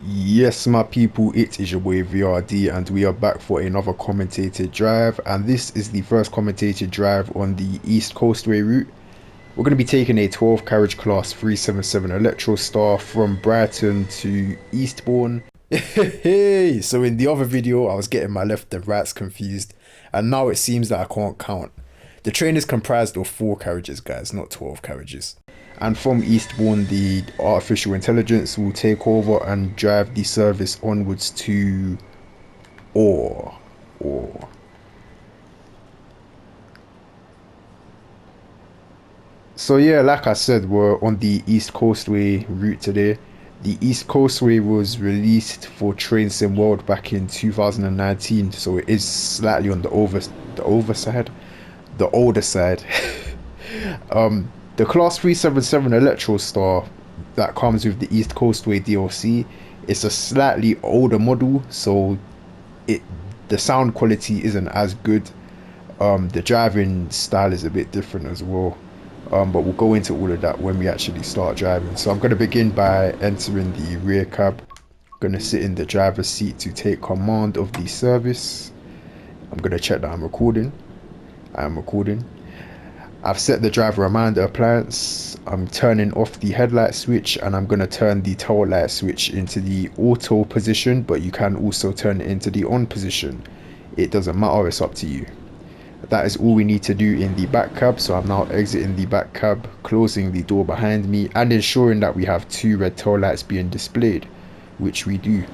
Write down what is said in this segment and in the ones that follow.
Yes, my people, it is your boy VRD, and we are back for another commentated drive. And this is the first commentated drive on the East Coastway route. We're going to be taking a 12 carriage class 377 Electro Star from Brighton to Eastbourne. Hey, so in the other video, I was getting my left and rights confused, and now it seems that I can't count. The train is comprised of 4 carriages, guys, not 12 carriages. And from Eastbourne, the artificial intelligence will take over and drive the service onwards to Or. Or. So yeah, like I said, we're on the East Coastway route today. The East Coastway was released for Train Sim World back in 2019, so it is slightly on the overside, the older side. The Class 377 Electro Star that comes with the East Coastway DLC, it's a slightly older model, so it the sound quality isn't as good. The driving style is a bit different as well. But we'll go into all of that when we actually start driving. So I'm going to begin by entering the rear cab. I'm going to sit in the driver's seat to take command of the service. I'm going to check that I'm recording. I am recording. I've set the driver reminder appliance. I'm turning off the headlight switch, and I'm going to turn the tail light switch into the auto position, but you can also turn it into the on position. It doesn't matter, it's up to you. That is all we need to do in the back cab. So I'm now exiting the back cab, closing the door behind me, and ensuring that we have 2 red tail lights being displayed, which we do.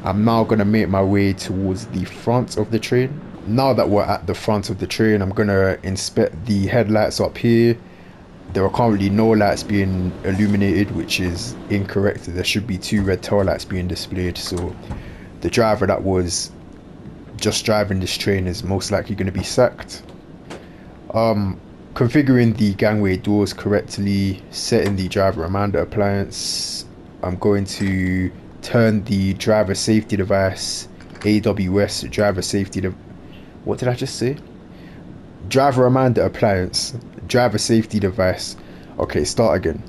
I'm now going to make my way towards the front of the train. Now that we're at the front of the train, I'm going to inspect the headlights up here. There are currently no lights being illuminated, which is incorrect. There should be 2 red tail lights being displayed. So the driver that was just driving this train is most likely going to be sacked. Configuring the gangway doors correctly, setting the driver reminder appliance. I'm going to turn the driver safety device, AWS driver safety what did I just say? Driver reminder appliance, driver safety device. Okay, start again.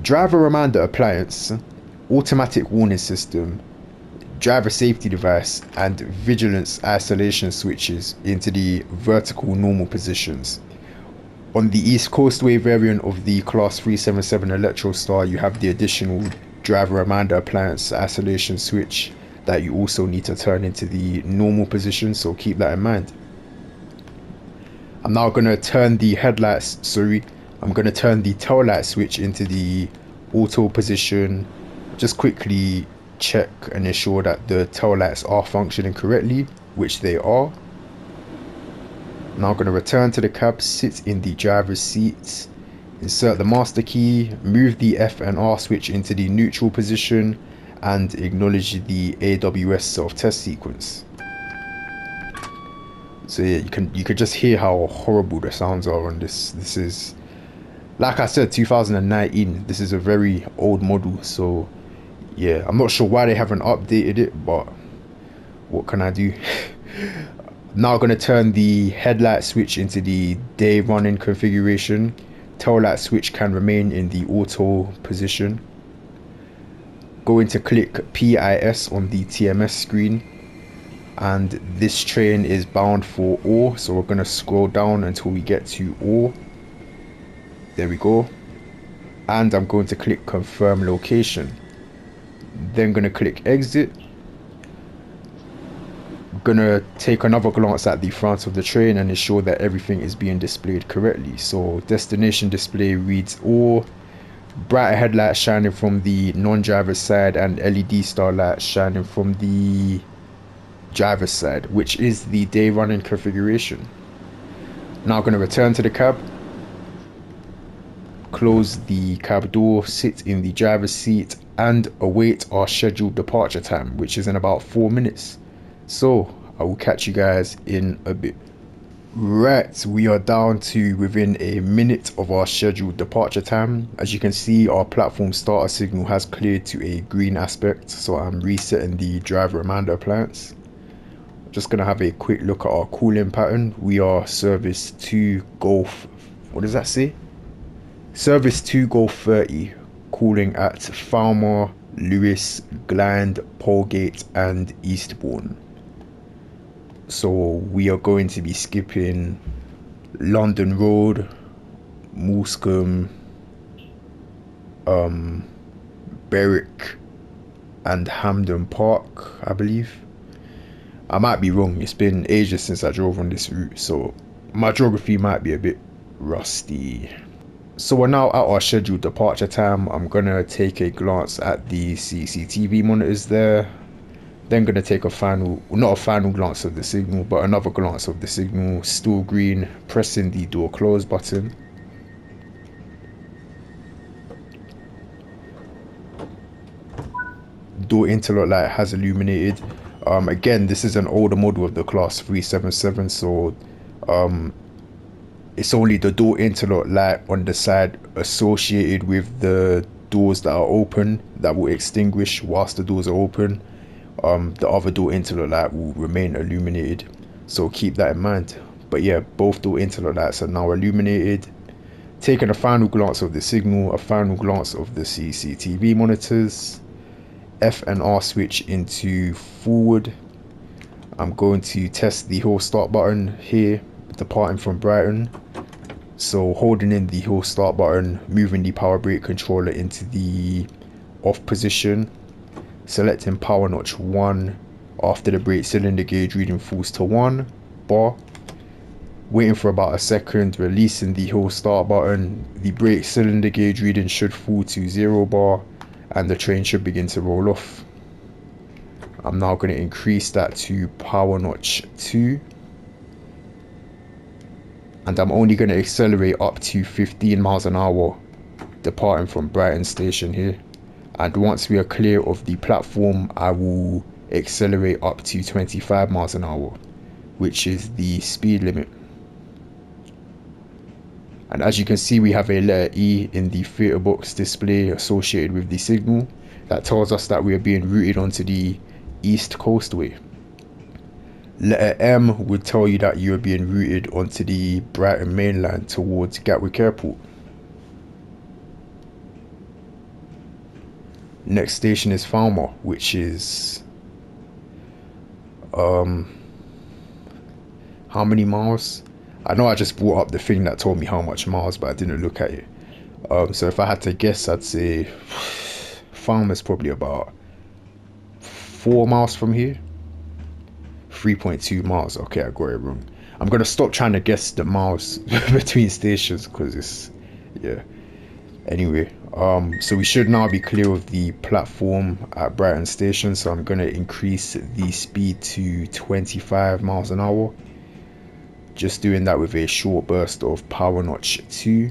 Driver reminder appliance, automatic warning system, driver safety device, and vigilance isolation switches into the vertical normal positions. On the East Coastway variant of the Class 377 Electro Star, you have the additional driver reminder appliance isolation switch that you also need to turn into the normal position, so keep that in mind. I'm now going to turn the I'm going to turn the tail light switch into the auto position. Just quickly check and ensure that the tail lights are functioning correctly, which they are. Now I'm going to return to the cab, sit in the driver's seat, insert the master key, move the F and R switch into the neutral position, and acknowledge the AWS self-test sequence. So yeah, you can just hear how horrible the sounds are on this. This is, like I said, 2019. This is a very old model, so yeah, I'm not sure why they haven't updated it, but what can I do? Now I'm going to turn the headlight switch into the day running configuration. Tail light switch can remain in the auto position. Going to click PIS on the TMS screen, and this train is bound for Or, so we're going to scroll down until we get to Or. There we go. And I'm going to click confirm location. Then going to click exit. Gonna take another glance at the front of the train and ensure that everything is being displayed correctly. So destination display reads Or, brighter headlights shining from the non-driver's side, and LED star lights shining from the driver's side, which is the day running configuration. Now I'm going to return to the cab, close the cab door, sit in the driver's seat, and await our scheduled departure time, which is in about 4 minutes. So I will catch you guys in a bit. Right, we are down to within a minute of our scheduled departure time. As you can see, our platform starter signal has cleared to a green aspect, so I'm resetting the driver reminder appliance. Just gonna have a quick look at our cooling pattern. We are service 2 Golf, what does that say? Service 2 Golf 30, cooling at Falmer Lewis, Gland, Polegate, and Eastbourne. So we are going to be skipping London Road, Moulscombe, Berwick, and Hampden Park, I believe. I might be wrong. It's been ages since I drove on this route, so my geography might be a bit rusty. So we're now at our scheduled departure time. I'm gonna take a glance at the CCTV monitors there. Then gonna take a final, not a final glance of the signal, but another glance of the signal. Still green, pressing the door close button. Door interlock light has illuminated. Again, this is an older model of the class 377, so it's only the door interlock light on the side associated with the doors that are open that will extinguish whilst the doors are open. The other door interlock light will remain illuminated, so keep that in mind. But yeah, both door interlock lights are now illuminated. Taking a final glance of the signal, a final glance of the CCTV monitors. F and R switch into forward. I'm going to test the hill start button here, departing from Brighton. So holding in the hill start button, moving the power brake controller into the off position, selecting power notch 1 after the brake cylinder gauge reading falls to 1 bar. Waiting for about a second, releasing the hill start button, the brake cylinder gauge reading should fall to 0 bar and the train should begin to roll off. I'm now going to increase that to power notch 2. And I'm only going to accelerate up to 15 miles an hour departing from Brighton station here. And once we are clear of the platform, I will accelerate up to 25 miles an hour, which is the speed limit. And as you can see, we have a letter E in the theatre box display associated with the signal. That tells us that we are being routed onto the East Coastway. Letter M would tell you that you are being routed onto the Brighton mainland towards Gatwick Airport. Next station is Falmer, which is how many miles? I know I just brought up the thing that told me how much miles, but I didn't look at it. So if I had to guess, I'd say Falmer's probably about 4 miles from here. 3.2 miles. Okay, I got it wrong. I'm gonna stop trying to guess the miles between stations because it's, yeah. Anyway, so we should now be clear of the platform at Brighton station, so I'm gonna increase the speed to 25 miles an hour. Just doing that with a short burst of power notch 2.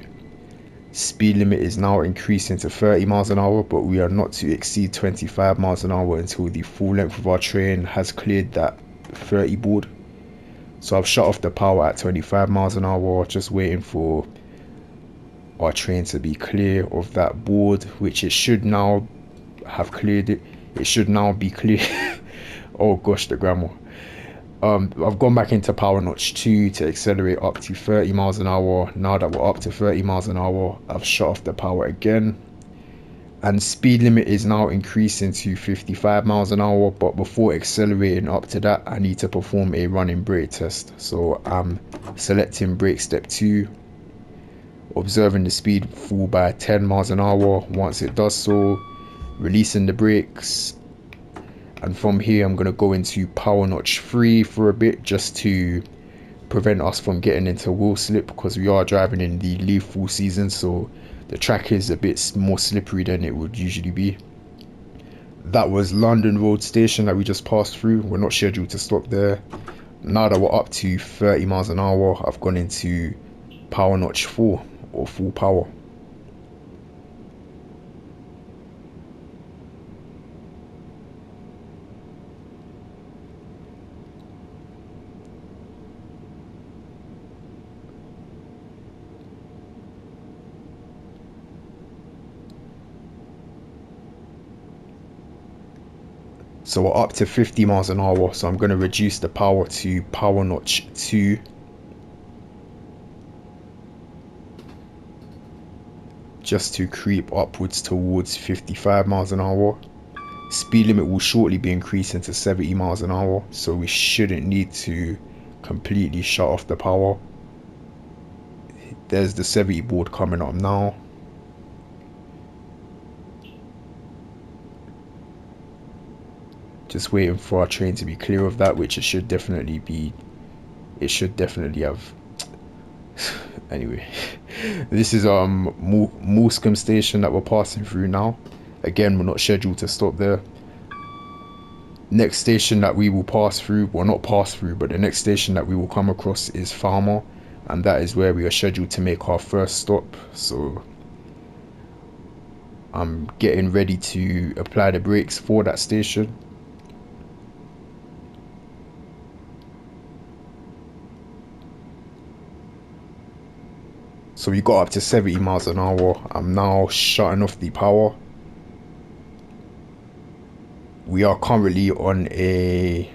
Speed limit is now increasing to 30 miles an hour, but we are not to exceed 25 miles an hour until the full length of our train has cleared that 30 board. So I've shut off the power at 25 miles an hour, just waiting for our train to be clear of that board, which it should now have cleared it. It should now be clear. Oh gosh, the grammar. I've gone back into power notch 2 to accelerate up to 30 miles an hour. Now that we're up to 30 miles an hour, I've shut off the power again. And speed limit is now increasing to 55 miles an hour, but before accelerating up to that, I need to perform a running brake test. So I'm selecting brake step 2, observing the speed fall by 10 miles an hour. Once it does so, releasing the brakes, and from here I'm going to go into power notch 3 for a bit, just to prevent us from getting into wheel slip, because we are driving in the leaf fall season, so the track is a bit more slippery than it would usually be. That was London Road Station that we just passed through. We're not scheduled to stop there. Now that we're up to 30 miles an hour, I've gone into power notch 4, or full power. So we're up to 50 miles an hour, so I'm going to reduce the power to power notch 2. just to creep upwards towards 55 miles an hour. Speed limit will shortly be increasing to 70 miles an hour, so we shouldn't need to completely shut off the power. There's the 70 board coming up now. Just waiting for our train to be clear of that, which it should definitely be. It should definitely have. Anyway, this is Morecambe station that we're passing through now. Again, we're not scheduled to stop there. Next station that we will pass through, well, not pass through, but the next station that we will come across is Farmer, and that is where we are scheduled to make our first stop. So I'm getting ready to apply the brakes for that station. So we got up to 70 miles an hour. I'm now shutting off the power. We are currently on a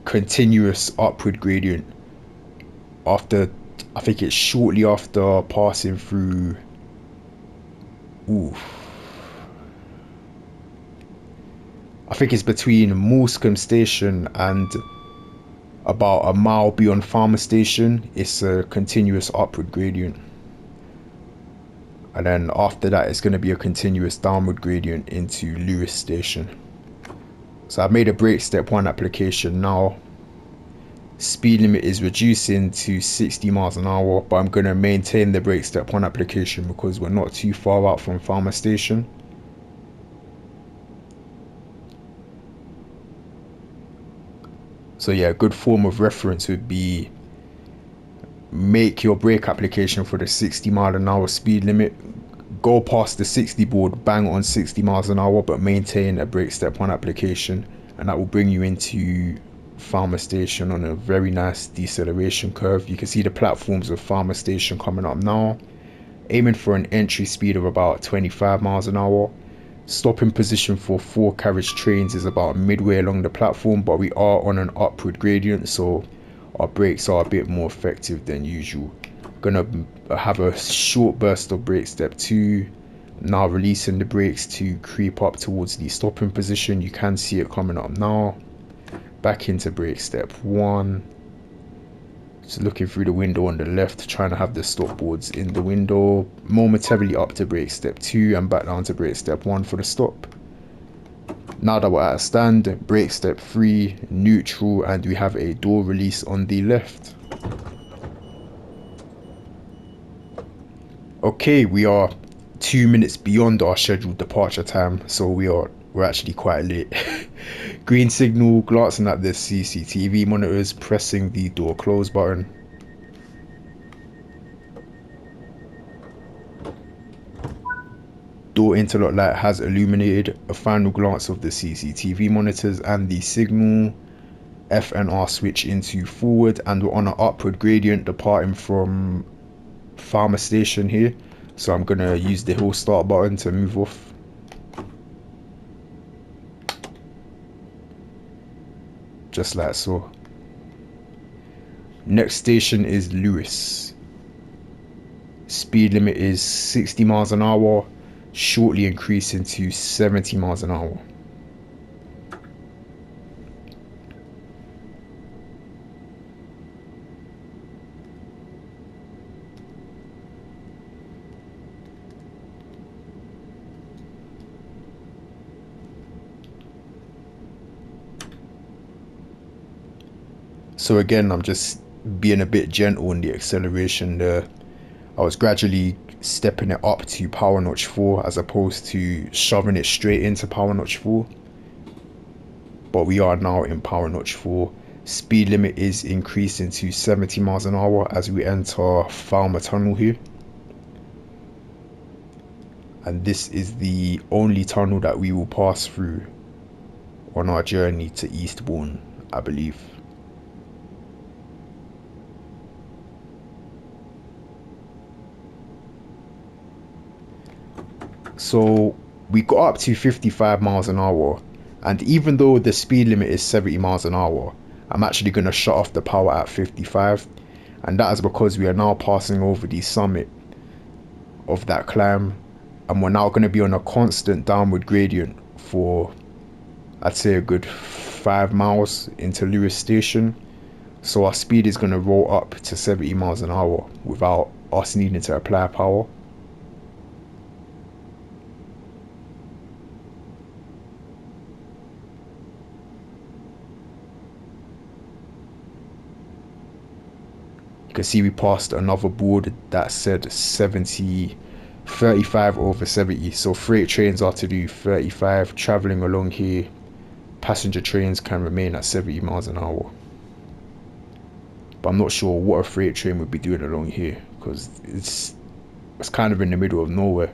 continuous upward gradient after, I think it's shortly after passing through, I think it's between Morecambe station and about a mile beyond Farmer station. It's a continuous upward gradient, and then after that it's going to be a continuous downward gradient into Lewis station. So I've made a brake step 1 application now. Speed limit is reducing to 60 miles an hour, but I'm going to maintain the brake step 1 application because we're not too far out from Farmer station. So yeah, a good form of reference would be make your brake application for the 60 mile an hour speed limit, go past the 60 board, bang on 60 miles an hour, but maintain a brake step 1 application, and that will bring you into Farmer station on a very nice deceleration curve. You can see the platforms of Farmer station coming up now, aiming for an entry speed of about 25 miles an hour. Stopping position for 4 carriage trains is about midway along the platform, but we are on an upward gradient, so our brakes are a bit more effective than usual. Gonna have a short burst of brake step 2, now releasing the brakes to creep up towards the stopping position. You can see it coming up now. Back into brake step 1, just looking through the window on the left, trying to have the stop boards in the window. Momentarily up to brake step 2 and back down to brake step 1 for the stop. Now that we're at a stand, brake step 3, neutral, and we have a door release on the left. Okay, we are 2 minutes beyond our scheduled departure time, so we're actually quite late. Green signal, glancing at the CCTV monitors, pressing the door close button. Door interlock light has illuminated. A final glance of the CCTV monitors and the signal. F and R switch into forward, and we're on an upward gradient departing from Farmer station here. So I'm gonna use the hill start button to move off. Just like so. Next station is Lewis. Speed limit is 60 miles an hour, shortly increasing to 70 miles an hour. So again, I'm just being a bit gentle in the acceleration there. I was gradually stepping it up to power notch 4 as opposed to shoving it straight into power notch 4. But we are now in power notch 4. Speed limit is increasing to 70 miles an hour as we enter Farmer Tunnel here. And this is the only tunnel that we will pass through on our journey to Eastbourne, I believe. So we got up to 55 miles an hour, and even though the speed limit is 70 miles an hour, I'm actually going to shut off the power at 55, and that is because we are now passing over the summit of that climb, and we're now going to be on a constant downward gradient for, I'd say, a good 5 miles into Lewis Station. So our speed is going to roll up to 70 miles an hour without us needing to apply power. You can see we passed another board that said 70, 35 over 70. So freight trains are to do 35. Traveling along here, passenger trains can remain at 70 miles an hour. But I'm not sure what a freight train would be doing along here, because it's kind of in the middle of nowhere.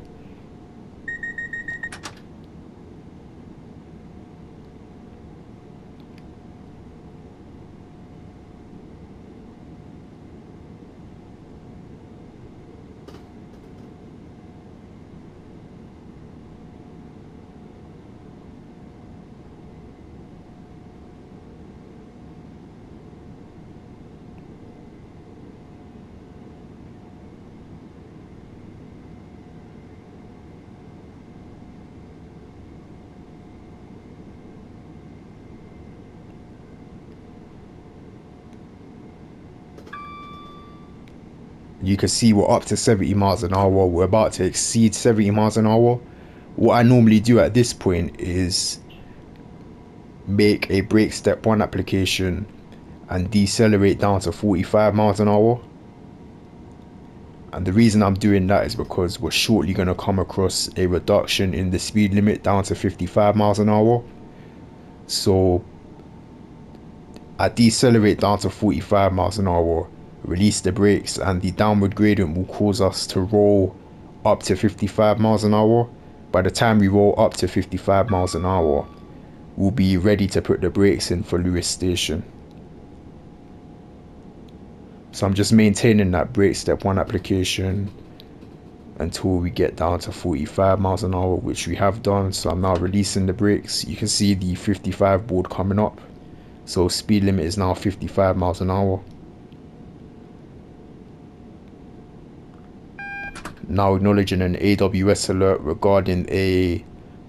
You can see we're up to 70 miles an hour. We're about to exceed 70 miles an hour. What I normally do at this point is make a brake step 1 application and decelerate down to 45 miles an hour. And the reason I'm doing that is because we're shortly going to come across a reduction in the speed limit down to 55 miles an hour. So I decelerate down to 45 miles an hour, release the brakes, and the downward gradient will cause us to roll up to 55 miles an hour. By the time we roll up to 55 miles an hour, we'll be ready to put the brakes in for Lewis Station. So I'm just maintaining that brake step 1 application until we get down to 45 miles an hour, which we have done. So I'm now releasing the brakes. You can see the 55 board coming up. So speed limit is now 55 miles an hour. Now acknowledging an AWS alert regarding a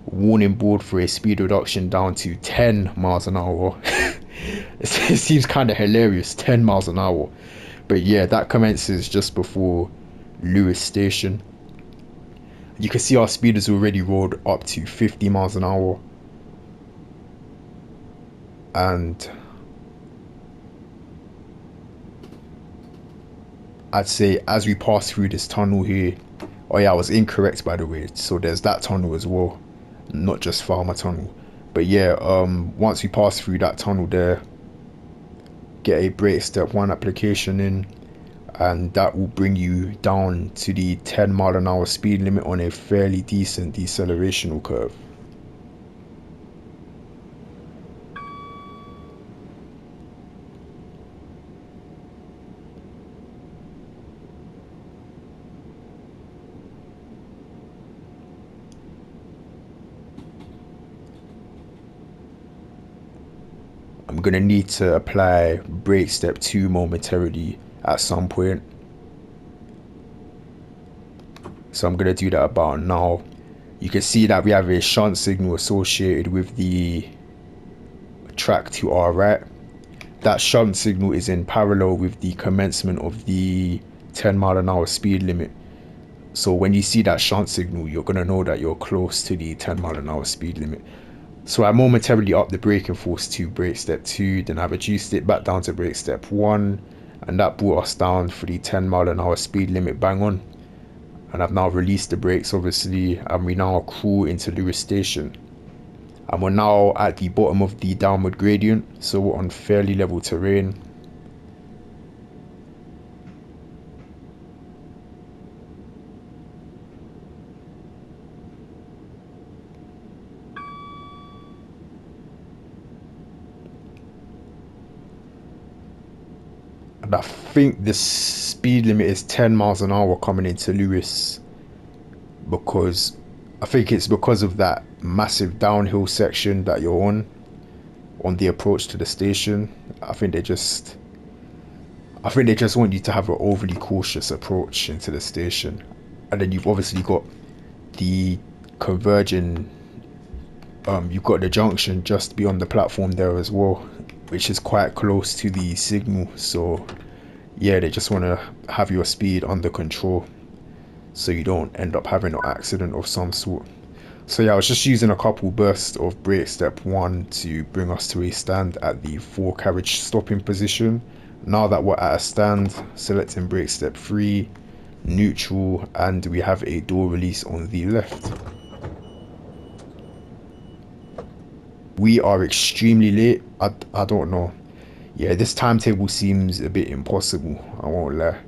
warning board for a speed reduction down to 10 miles an hour. It seems kind of hilarious, 10 miles an hour. But yeah, that commences just before Lewis Station. You can see our speed has already rolled up to 50 miles an hour. And I'd say as we pass through this tunnel here, oh yeah, I was incorrect by the way. So there's that tunnel as well, not just Farmer Tunnel. But yeah, once we pass through that tunnel there, get a brake step 1 application in, and that will bring you down to the 10 mile an hour speed limit on a fairly decent decelerational curve. I'm gonna need to apply brake step 2 momentarily at some point. So I'm gonna do that about now. You can see that we have a shunt signal associated with the track to our right. That shunt signal is in parallel with the commencement of the 10 mile an hour speed limit. So when you see that shunt signal, you're gonna know that you're close to the 10 mile an hour speed limit. So I momentarily upped the braking force to brake step 2, then I reduced it back down to brake step 1, and that brought us down for the 10 mile an hour speed limit bang on. And I've now released the brakes obviously, and we now cruise into Lewis Station. And we're now at the bottom of the downward gradient, so we're on fairly level terrain. And I think the speed limit is 10 miles an hour coming into Lewis, because I think it's because of that massive downhill section that you're on the approach to the station. I think they just want you to have an overly cautious approach into the station. And then you've obviously got the converging, you've got the junction just beyond the platform there as well, which is quite close to the signal. So yeah, they just want to have your speed under control so you don't end up having an accident of some sort. So yeah, I was just using a couple bursts of brake step 1 to bring us to a stand at the 4 carriage stopping position. Now that we're at a stand, selecting brake step 3, neutral, and we have a door release on the left. We are extremely late. I don't know. Yeah, this timetable seems a bit impossible. I won't lie.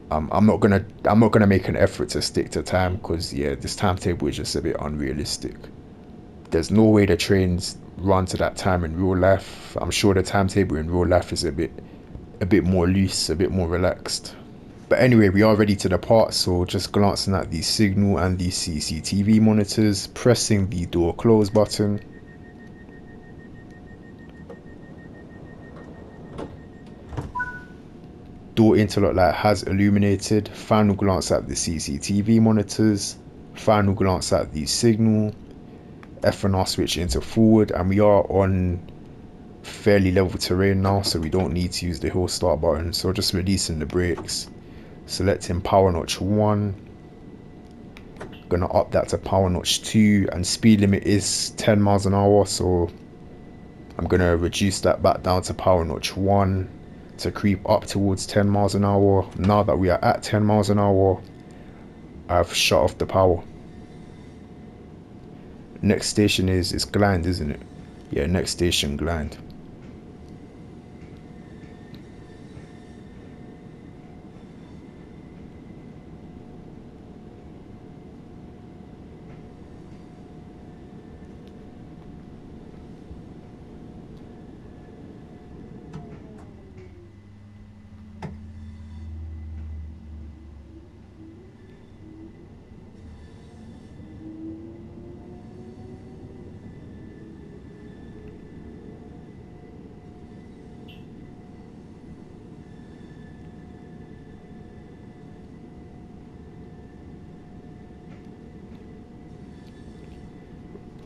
I'm not gonna make an effort to stick to time because yeah, this timetable is just a bit unrealistic. There's no way the trains run to that time in real life. I'm sure the timetable in real life is a bit more loose, a bit more relaxed. But anyway, we are ready to depart, so just glancing at the signal and the CCTV monitors, pressing the door close button. Door interlock light has illuminated. Final glance at the CCTV monitors. Final glance at the signal. F&R switch into forward, and we are on fairly level terrain now, so we don't need to use the hill start button. So just releasing the brakes, selecting power notch 1, gonna up that to power notch 2, and speed limit is 10 miles an hour, so I'm gonna reduce that back down to power notch 1 to creep up towards 10 miles an hour. Now that we are at 10 miles an hour, I've shut off the power. Next station is Gland, isn't it? Yeah, next station Gland.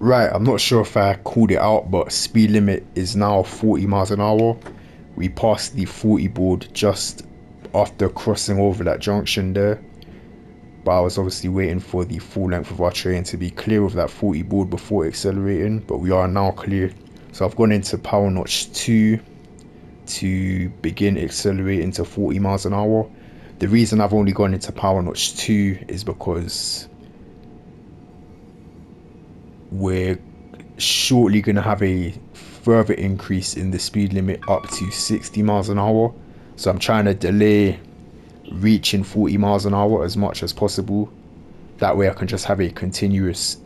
Right, I'm not sure if I called it out, but speed limit is now 40 miles an hour. We passed the 40 board just after crossing over that junction there, but I was obviously waiting for the full length of our train to be clear of that 40 board before accelerating, but we are now clear. So I've gone into power notch 2 to begin accelerating to 40 miles an hour. The reason I've only gone into power notch 2 is because we're shortly going to have a further increase in the speed limit up to 60 miles an hour. So I'm trying to delay reaching 40 miles an hour as much as possible. That way I can just have a continuous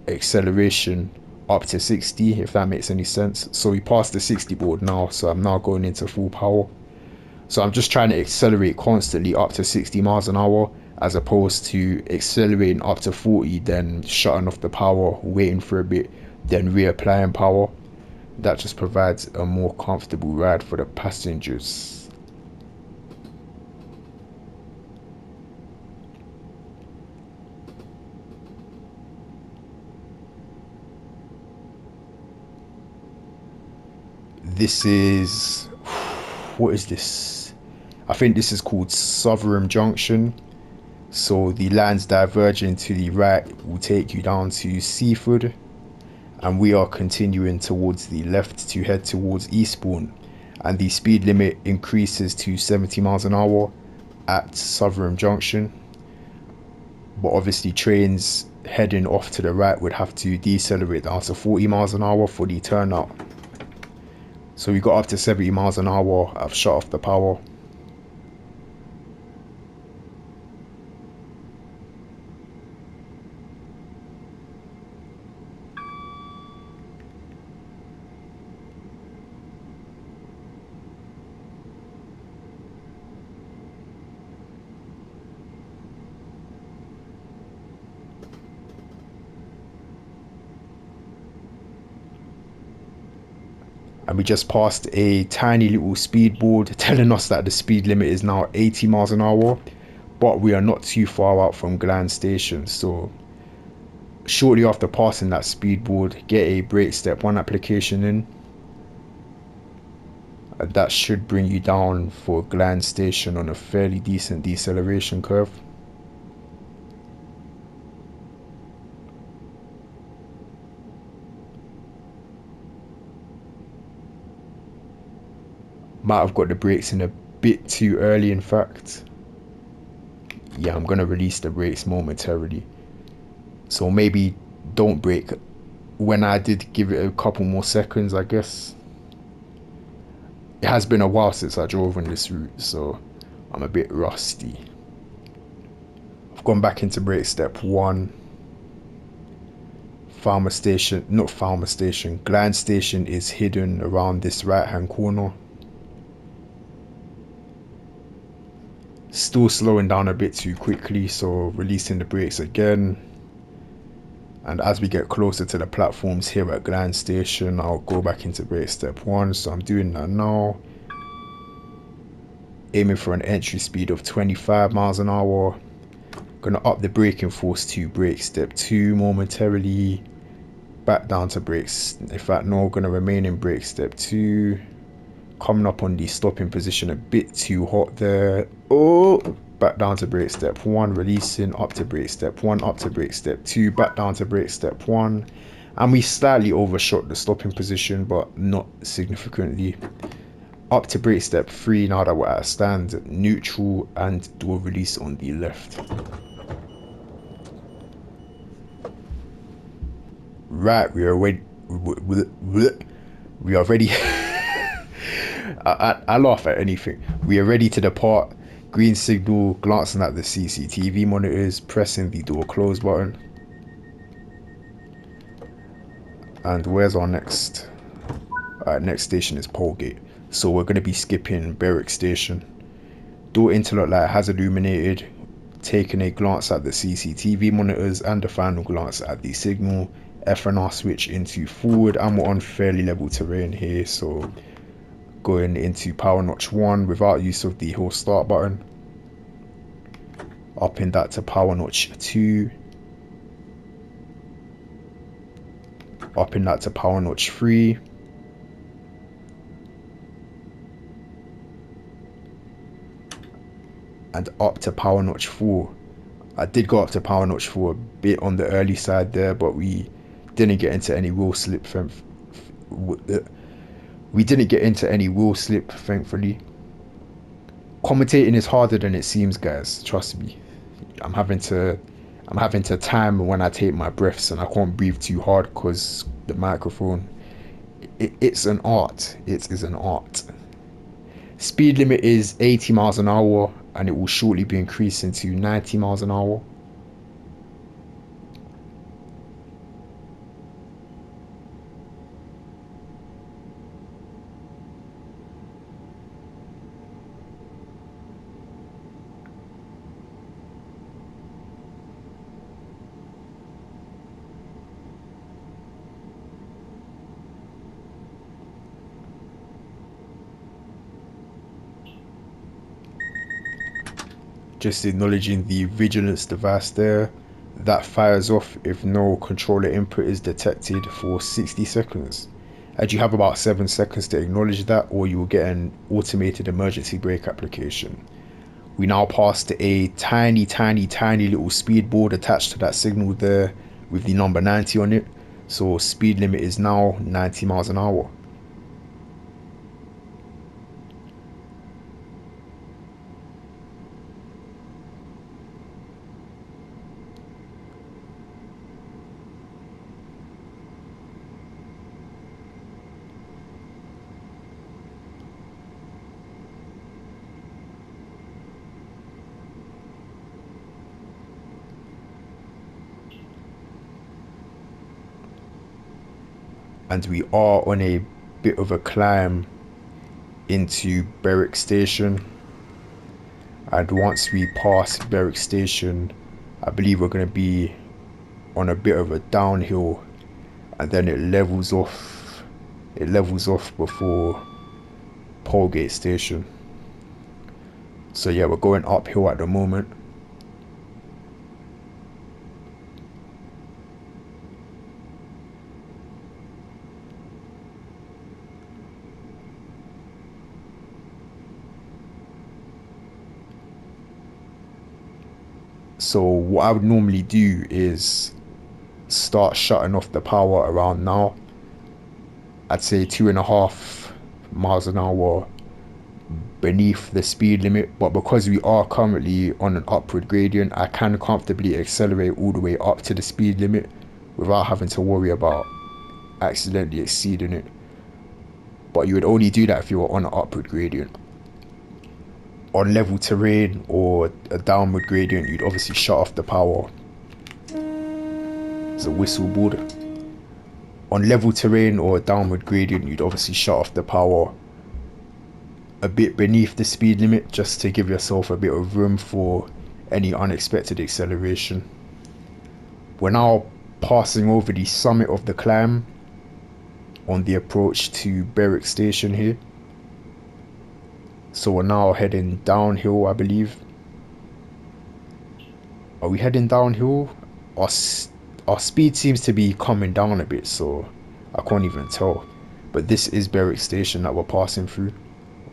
acceleration up to 60, if that makes any sense. So we passed the 60 board now, so I'm now going into full power. So I'm just trying to accelerate constantly up to 60 miles an hour, as opposed to accelerating up to 40, then shutting off the power, waiting for a bit, then reapplying power. That just provides a more comfortable ride for the passengers. This is, what is this? I think this is called Southern Junction. So the lines diverging to the right will take you down to Seaford, and we are continuing towards the left to head towards Eastbourne, and the speed limit increases to 70 miles an hour at Southern Junction. But obviously trains heading off to the right would have to decelerate down to 40 miles an hour for the turnout. So we got up to 70 miles an hour. I've shut off the power. And we just passed a tiny little speed board telling us that the speed limit is now 80 miles an hour. but we are not too far out from Glan Station. So shortly after passing that speedboard, get a brake step 1 application in. And that should bring you down for Glan Station on a fairly decent deceleration curve. Might have got the brakes in a bit too early, in fact. Yeah, I'm gonna release the brakes momentarily. So maybe don't brake when I did give it a couple more seconds, I guess. It has been a while since I drove on this route, so I'm a bit rusty. I've gone back into brake step 1. Glan Station is hidden around this right hand corner. Still slowing down a bit too quickly, so releasing the brakes again. And as we get closer to the platforms here at Glan Station, I'll go back into brake step 1. So I'm doing that now. Aiming for an entry speed of 25 miles an hour. Gonna up the braking force to brake step 2 momentarily. Back down to brakes. In fact, no, gonna remain in brake step 2. Coming up on the stopping position a bit too hot there. Oh, back down to brake step 1, releasing, up to brake step 1, up to brake step 2, back down to brake step 1. And we slightly overshot the stopping position, but not significantly. Up to brake step 3 now that we're at a stand, neutral and door release on the left. Right, we are ready. We are ready. I laugh at anything. We are ready to depart. Green signal, glancing at the CCTV monitors, pressing the door close button. And where's our next? Next station is Polegate. So we're going to be skipping Berwick Station. Door interlock light has illuminated. Taking a glance at the CCTV monitors and a final glance at the signal. FNR switch into forward, and we're on fairly level terrain here, so going into power notch 1 without use of the hill start button. Upping that to power notch 2. Upping that to power notch 3. And up to power notch 4. I did go up to power notch 4 a bit on the early side there, but we didn't get into any wheel slip. We didn't get into any wheel slip, thankfully. Commentating is harder than it seems, guys. Trust me. I'm having to time when I take my breaths, and I can't breathe too hard because the microphone. It's an art. It is an art. Speed limit is 80 miles an hour, and it will shortly be increasing to 90 miles an hour. Just acknowledging the vigilance device there. That fires off if no controller input is detected for 60 seconds. And you have about 7 seconds to acknowledge that, or you will get an automated emergency brake application. We now pass to a tiny little speed board attached to that signal there with the number 90 on it. So speed limit is now 90 miles an hour. And we are on a bit of a climb into Berwick Station. And once we pass Berwick Station, I believe we're going to be on a bit of a downhill, and then it levels off. It levels off before Polegate Station. So yeah, we're going uphill at the moment. So what I would normally do is start shutting off the power around now. I'd say 2.5 miles an hour beneath the speed limit, but because we are currently on an upward gradient, I can comfortably accelerate all the way up to the speed limit without having to worry about accidentally exceeding it. But you would only do that if you were on an upward gradient. On level terrain or a downward gradient, you'd obviously shut off the power. It's a whistle board. On level terrain or a downward gradient, you'd obviously shut off the power a bit beneath the speed limit just to give yourself a bit of room for any unexpected acceleration. We're now passing over the summit of the climb on the approach to Berwick Station here. So we're now heading downhill, I believe. Are we heading downhill? Our speed seems to be coming down a bit, so I can't even tell. But this is Berwick Station that we're passing through.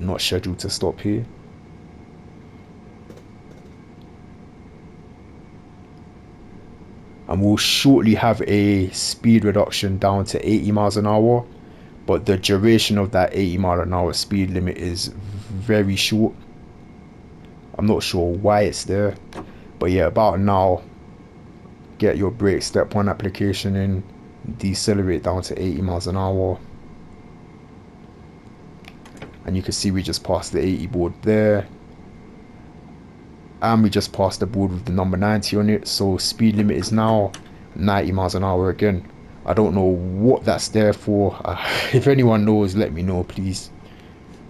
I'm not scheduled to stop here. And we'll shortly have a speed reduction down to 80 miles an hour. But the duration of that 80-mile-an-hour speed limit is very short. I'm not sure why it's there. But yeah, about now, get your brake step 1 application in, decelerate down to 80 miles an hour. And you can see we just passed the 80 board there. And we just passed the board with the number 90 on it. So speed limit is now 90 miles an hour again. I don't know what that's there for. If anyone knows, let me know, please.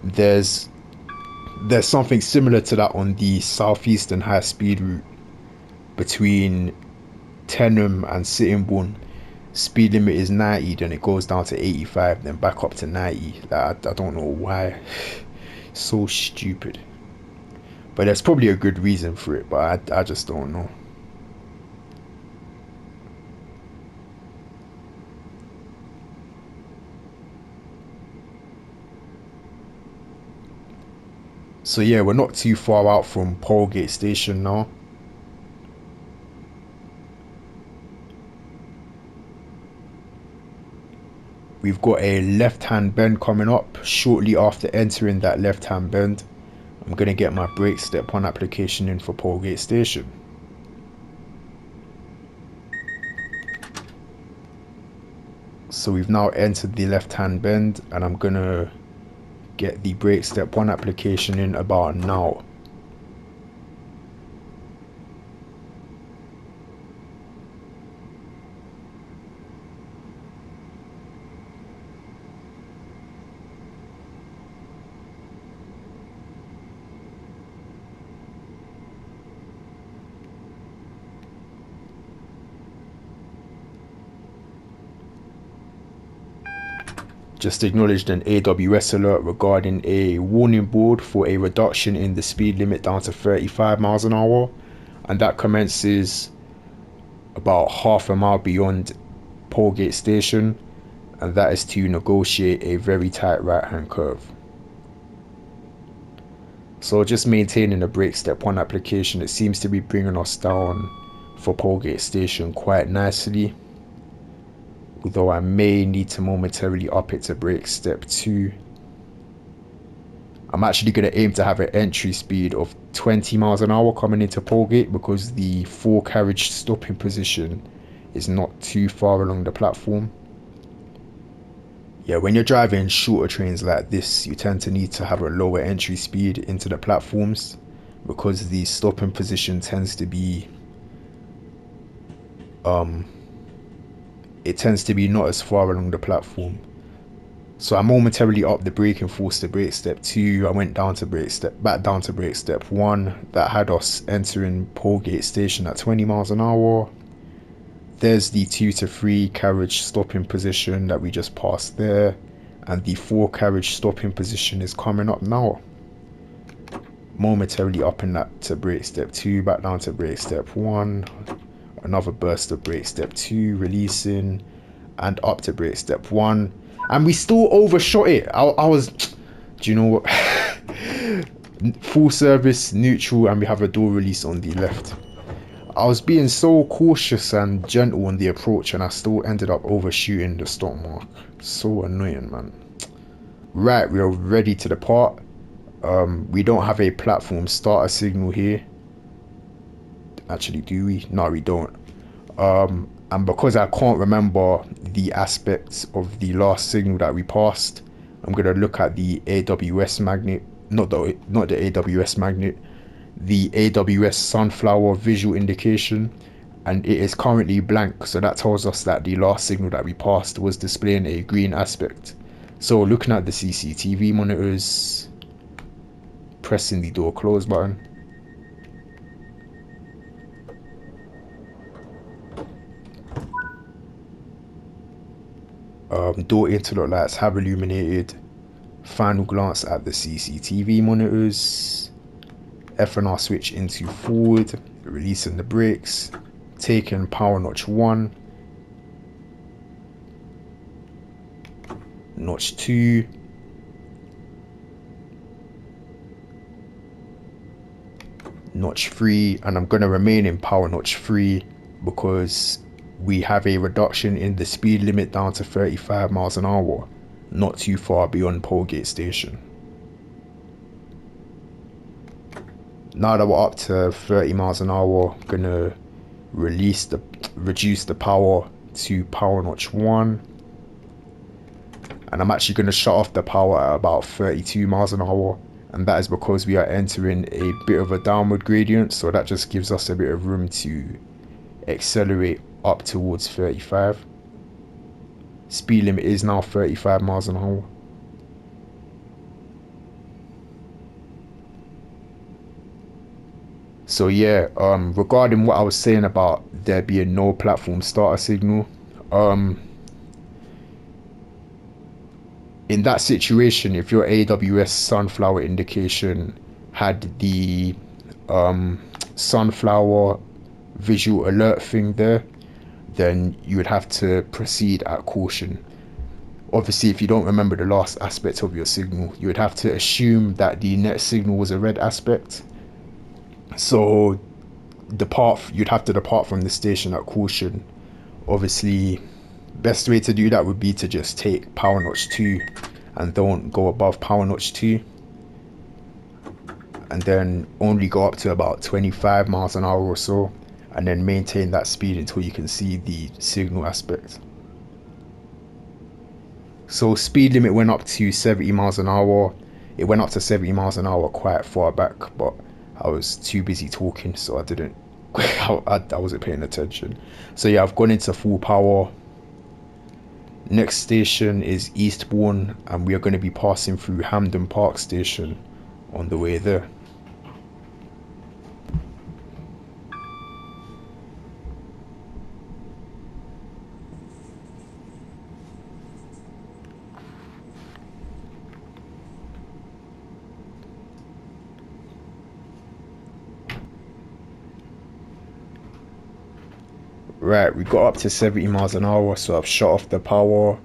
There's something similar to that on the southeastern high speed route between Tenham and Sittingbourne. Speed limit is 90, then it goes down to 85, then back up to 90. I don't know why. So stupid. But there's probably a good reason for it, but I just don't know. So yeah, we're not too far out from Polegate Station now. We've got a left-hand bend coming up. Shortly after entering that left-hand bend, I'm going to get my brake step 1 application in for Polegate Station. So we've now entered the left-hand bend, and I'm going to get the brake step 1 application in about now. Just acknowledged an AWS alert regarding a warning board for a reduction in the speed limit down to 35 miles an hour, and that commences about half a mile beyond Polegate Station, and that is to negotiate a very tight right hand curve. So just maintaining the brake step 1 application, it seems to be bringing us down for Polegate Station quite nicely. Although I may need to momentarily up it to brake step 2. I'm actually going to aim to have an entry speed of 20 miles an hour coming into Polegate, because the 4 carriage stopping position is not too far along the platform. Yeah, when you're driving shorter trains like this, you tend to need to have a lower entry speed into the platforms, because the stopping position tends to be it tends to be not as far along the platform. So I momentarily upped the braking force to brake step 2. I went down to back down to brake step 1. That had us entering Polegate Station at 20 miles an hour. There's the 2 to 3 carriage stopping position that we just passed there, and the 4 carriage stopping position is coming up now. Momentarily upping that to brake step 2, back down to brake step 1. Another burst of brake step 2, releasing, and up to brake step 1, and we still overshot it. I was, do you know what? Full service, neutral, and we have a door release on the left. I was being so cautious and gentle on the approach, and I still ended up overshooting the stop mark. So annoying, man. Right, we are ready to depart. We don't have a platform starter signal here. Actually, do we? No, we don't. And because I can't remember the aspects of the last signal that we passed, I'm gonna look at the AWS magnet, not the AWS magnet, the AWS sunflower visual indication, and it is currently blank. So that tells us that the last signal that we passed was displaying a green aspect. So looking at the CCTV monitors, pressing the door close button. Door interlock lights have illuminated. Final glance at the CCTV monitors. F&R switch into forward, releasing the brakes, taking power notch 1, notch 2, notch 3, and I'm going to remain in power notch 3 because we have a reduction in the speed limit down to 35 miles an hour, not too far beyond Polegate Station. Now that we're up to 30 miles an hour, I'm going to reduce the power to power notch 1, and I'm actually going to shut off the power at about 32 miles an hour, and that is because we are entering a bit of a downward gradient, so that just gives us a bit of room to accelerate up towards 35. Speed limit is now 35 miles an hour. So yeah, regarding what I was saying about there being no platform starter signal, in that situation, if your AWS sunflower indication had the sunflower visual alert thing there, then you would have to proceed at caution. Obviously, if you don't remember the last aspect of your signal, you would have to assume that the next signal was a red aspect. So you'd have to depart from the station at caution. Obviously, best way to do that would be to just take power notch 2 and don't go above power notch 2, and then only go up to about 25 miles an hour or so, and then maintain that speed until you can see the signal aspect. So speed limit went up to 70 miles an hour. It went up to 70 miles an hour quite far back, but I was too busy talking, so I didn't I wasn't paying attention. So yeah, I've gone into full power. Next station is Eastbourne, and we are going to be passing through Hampden Park Station on the way there. Right, we got up to 70 miles an hour, so I've shut off the power.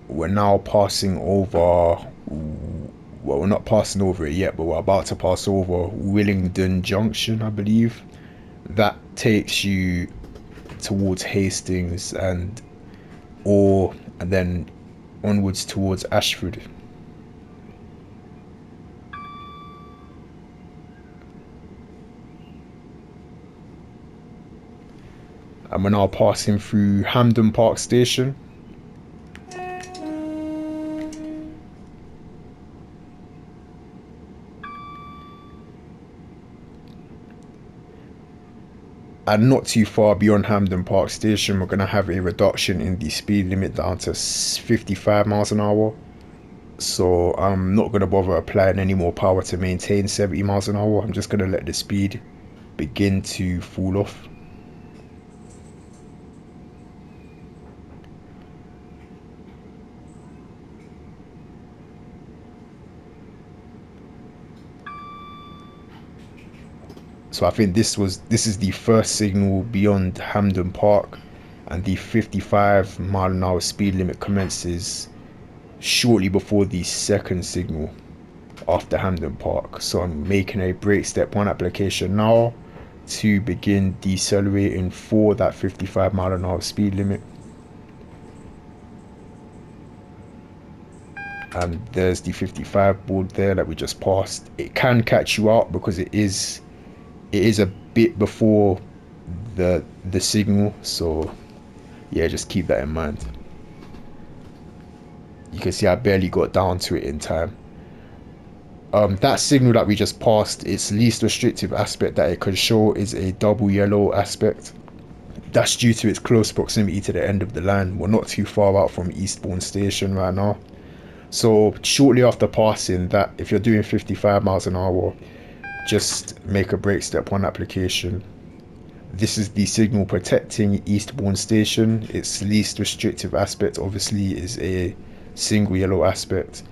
We're now passing over, well, we're not passing over it yet, but we're about to pass over Willingdon Junction, I believe. That takes you towards Hastings and then onwards towards Ashford. And we're now passing through Hampden Park Station. And not too far beyond Hampden Park Station, we're going to have a reduction in the speed limit down to 55 miles an hour. So I'm not going to bother applying any more power to maintain 70 miles an hour. I'm just going to let the speed begin to fall off. So I think this is the first signal beyond Hampden Park, and the 55 mile an hour speed limit commences shortly before the second signal. after Hamden Park. So I'm making a brake step 1 application now to begin decelerating for that 55 mph speed limit. And there's the 55 board there that we just passed. It can catch you out because it is a bit before the signal, so yeah, just keep that in mind. You can see I barely got down to it in time. That signal that we just passed, its least restrictive aspect that it can show is a double yellow aspect. That's due to its close proximity to the end of the line. We're not too far out from Eastbourne station right now. So shortly after passing that, if you're doing 55 miles an hour, just make a brake step 1 application. This is the signal protecting Eastbourne station. Its least restrictive aspect obviously is a single yellow aspect.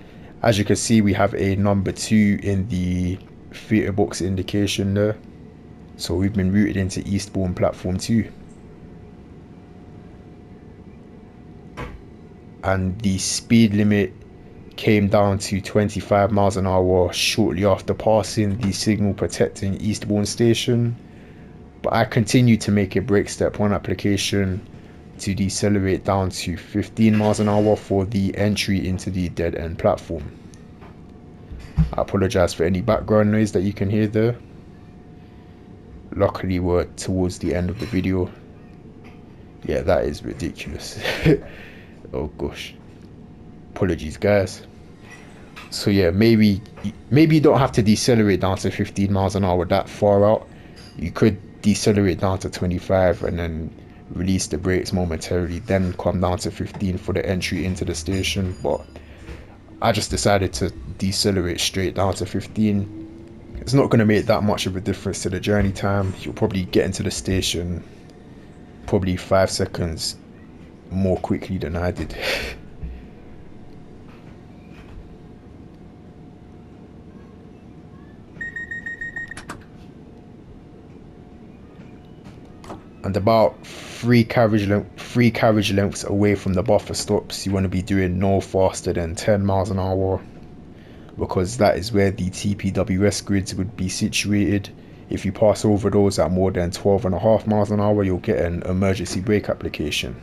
As you can see, we have a number 2 in the theatre box indication there. So we've been routed into Eastbourne platform 2. And the speed limit came down to 25 miles an hour shortly after passing the signal protecting Eastbourne station. But I continued to make a brake step 1 application to decelerate down to 15 miles an hour for the entry into the dead end platform. I apologize for any background noise that you can hear there. Luckily we're towards the end of the video. Yeah, that is ridiculous. Oh gosh, apologies guys. So yeah, maybe you don't have to decelerate down to 15 miles an hour that far out. You could decelerate down to 25 and then release the brakes momentarily, then come down to 15 for the entry into the station. But I just decided to decelerate straight down to 15. It's not going to make that much of a difference to the journey time. You'll probably get into the station probably 5 seconds more quickly than I did. And about 3 carriage lengths away from the buffer stops, you want to be doing no faster than 10 miles an hour, because that is where the TPWS grids would be situated. If you pass over those at more than 12.5 miles an hour, you'll get an emergency brake application.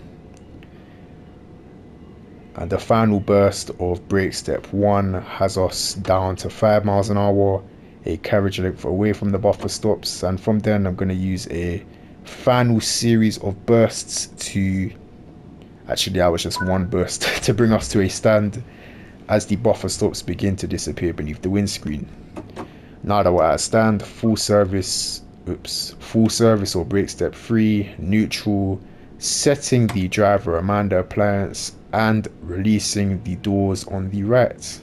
And the final burst of brake step 1 has us down to 5 miles an hour, a carriage length away from the buffer stops, and from then I'm going to use a final series of bursts to, actually that was just 1 burst, to bring us to a stand as the buffer stops begin to disappear beneath the windscreen. Now that we're at a stand, full service or brake step 3, neutral, setting the driver Amanda appliance and releasing the doors on the right.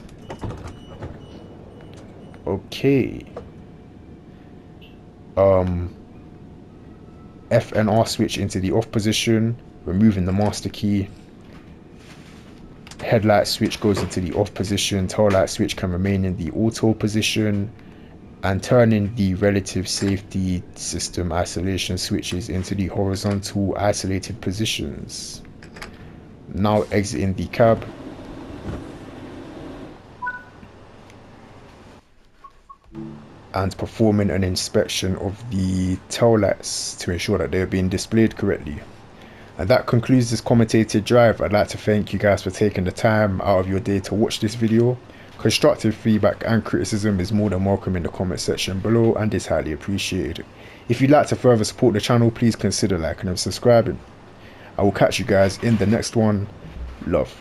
Okay. F and R switch into the off position, removing the master key. Headlight switch goes into the off position, tail light switch can remain in the auto position, and turning the relative safety system isolation switches into the horizontal isolated positions. Now exiting the cab. And performing an inspection of the tail lights to ensure that they're being displayed correctly. And that concludes this commentated drive. I'd like to thank you guys for taking the time out of your day to watch this video. Constructive feedback and criticism is more than welcome in the comment section below and is highly appreciated. If you'd like to further support the channel, please consider liking and subscribing. I will catch you guys in the next one. Love.